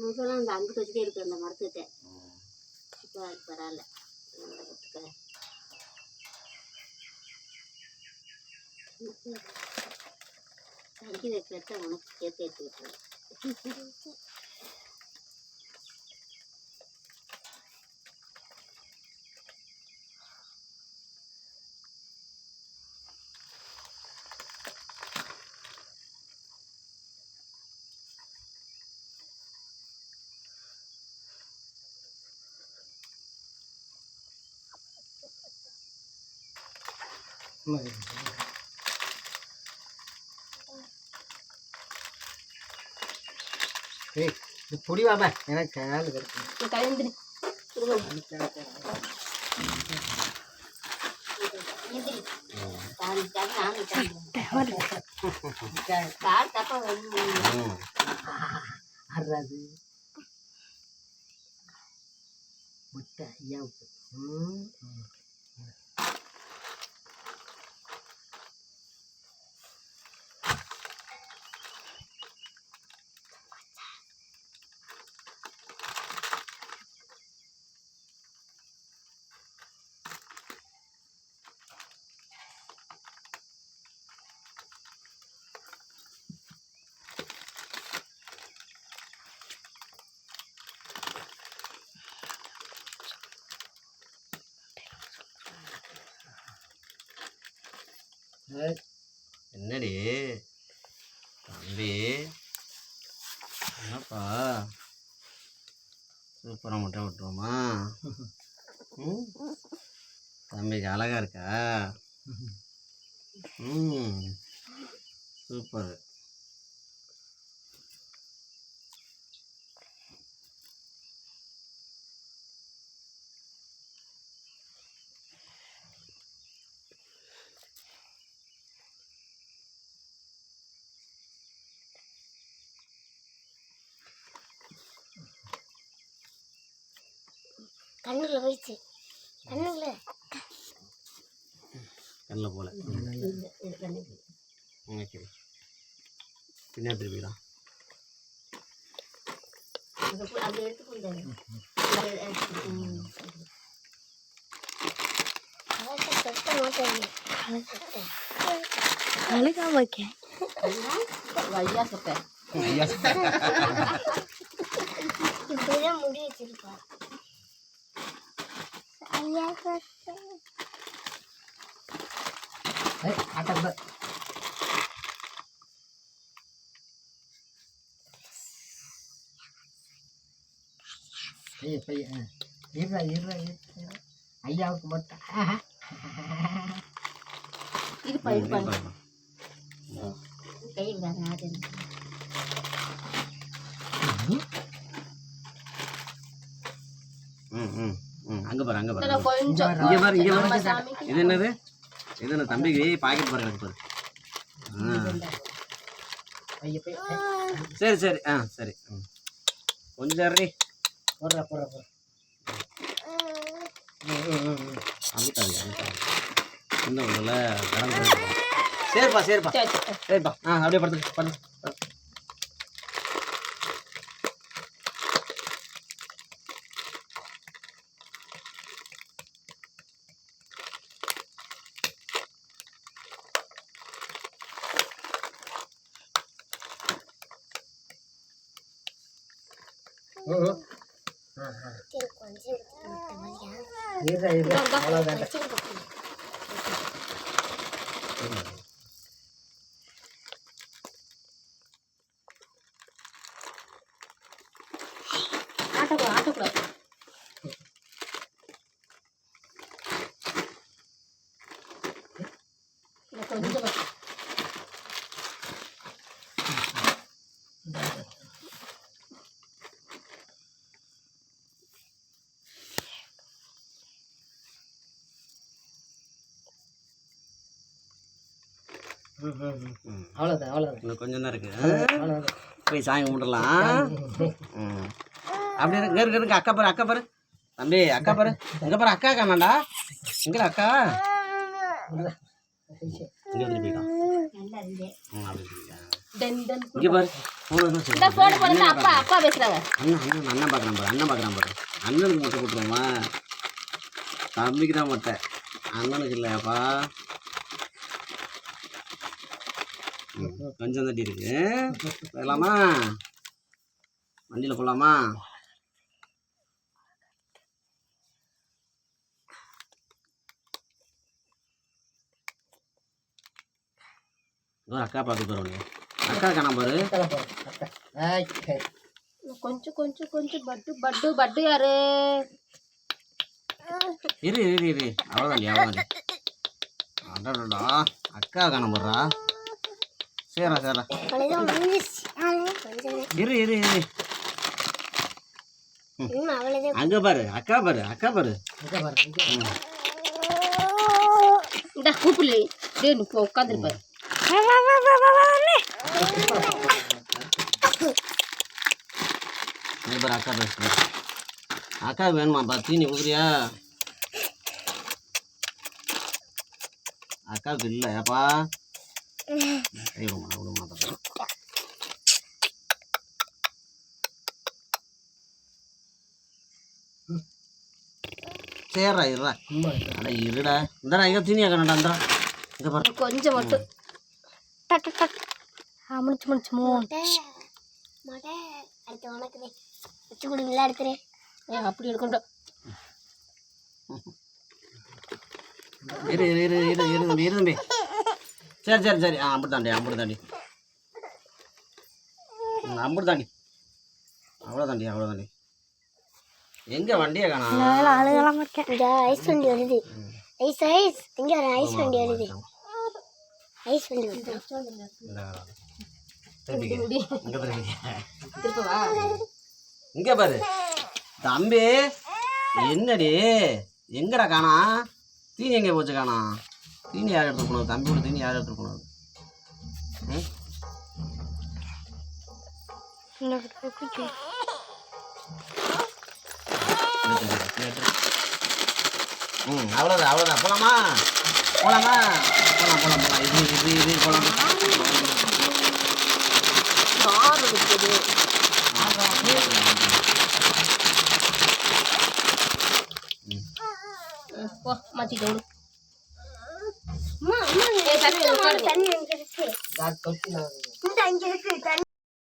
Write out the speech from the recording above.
முதல்ல அந்த அன்பு வச்சுட்டே இருக்கு அந்த மரத்துக்கிட்ட. இப்போ அது பரவாயில்ல. சங்கீத கேட்ட உனக்கு சேர்த்து எடுத்துக்கிட்டேன். புடிவாம எனக்கு கால் கிடைக்கும் கலந்துரு அறது முட்டை ஐயாவுக்கு என்னடி தம்பி என்னப்பா சூப்பராக முட்டை விட்டுருவோமா? தம்பிக்கு அழகா இருக்கா? சூப்பர். கண்ணுல போயிடுச்சு. கண்ணுல கண்ணில் போல பின்னாடி திருப்பிடலாம். அது எடுத்துக்கொண்டாரு ஐயா சொப்பேன் இப்படிதான் முடி வச்சிருப்பார். ஐயா ஆட்டம் ஐயாவுக்கு மட்டும் இருப்பா இருப்பா கை விடாது. அங்கே பாரு அங்கே பாரு இங்கே பாரு இங்கே பாரு. இது என்னது? இது என்ன தம்பிக்கு பாக்கெட் பாரு எனக்கு பாரு. சரி சரி சரி கொஞ்சம் அடி போடுற போடுற போடுற அமுத்தாது அமுத்தாது இன்னும் உள்ள கடந்து. சரிப்பா சரிப்பா சரிப்பா அப்படியே படுத்து படுத்து. அவ்வளோதான். ஆட்டக்கூடாது. கொஞ்சம் அவ்வளோதான் அவ்வளோதான். இன்னும் கொஞ்சம் தான் இருக்குது. அவ்வளோதான். போய் சாமி கும்பிடலாம். அப்படி இருக்கு இருக்கு அக்கா பாரு அக்கா பாரு தம்பி அக்கா பாரு இங்கே பாரு அக்கா காணாண்டா. இங்கே அக்கா இங்கே வந்து போயிட்டான். இங்கே பாரு இந்த போன் பண்ணுங்க. அப்பா அப்பா பேசுறாங்க. அண்ணன் பார்க்குறான் பாரு, அண்ணன் பார்க்குறான் பாரு. அண்ணனுக்கு முட்டை கொடுத்துருவோமா? தம்பிக்கு தான் முட்டை, அண்ணனுக்கு இல்லையாப்பா. கொஞ்சம் தட்டி இருக்கு. போயிடலாமா? வண்டியில் போகலாமா? அக்கா பார்த்து போகிறோம். அக்கா காணாம பாரு. கொஞ்சம் கொஞ்சம் கொஞ்சம் பட்டு பட்டு பட்டு யாரு? இரு இரு இரு, அவ்வளோதாண்டி அவ்வளோதாண்டி. அடடா, அக்கா காணாம போடுறா. சரிடா சரிடா, இரு இரு இரு. அங்கே பாரு, அக்கா பாரு, அக்கா பாரு. இந்த கூப்பிடல உட்காந்துருப்பாரு. பாரு அக்கா பேசுற. அக்கா வேணுமாப்பா தீனி ஊதுறியா? அக்காவுக்கு இல்லை ஏப்பா. விடுமா விடுமா பார்த்து. சரிடா இருடா. அட இருடா. இந்தடா எங்கே தீனியா கண்ணடா? இந்தடா இங்கே பாரு. கொஞ்சம் மட்டும் முடிச்சு முடிச்சு அடுத்து உனக்கு வச்சு கொடுங்களா? எடுக்கிறேன். அப்படி எடுக்கணும். இரு இரு இரு இரு இரு தம்பி, இரு தம்பி. சரி சரி சரி. அப்படி தாண்டி அப்படி தாண்டி அப்படி தாண்டி. அவ்வளோ தாண்டி அவ்வளோ தாண்டி. எங்கே வண்டியை காணோம்? ஆளுகளாம் இருக்கேன். இந்த ஐஸ் வண்டி வருது. ஐஸ் ஐஸ் இங்கே வர ஐஸ் வண்டி வருது. ஐஸ் வண்டி வருது. இங்கே பாரு தம்பி. என்னடி எங்கடா காணா? தீனி எங்கே போச்சு காணா? தீனி யார் எடுத்துட்டு போனது? தம்பியோட தீனி யார் எடுத்துட்டு போனது? அவ்வளோதான் அவ்வளோதான். போலாமா போலாமா? போலாம் போலாம் போலாம். இது இது இது போலாம். மாத்திட்டு தண்ணி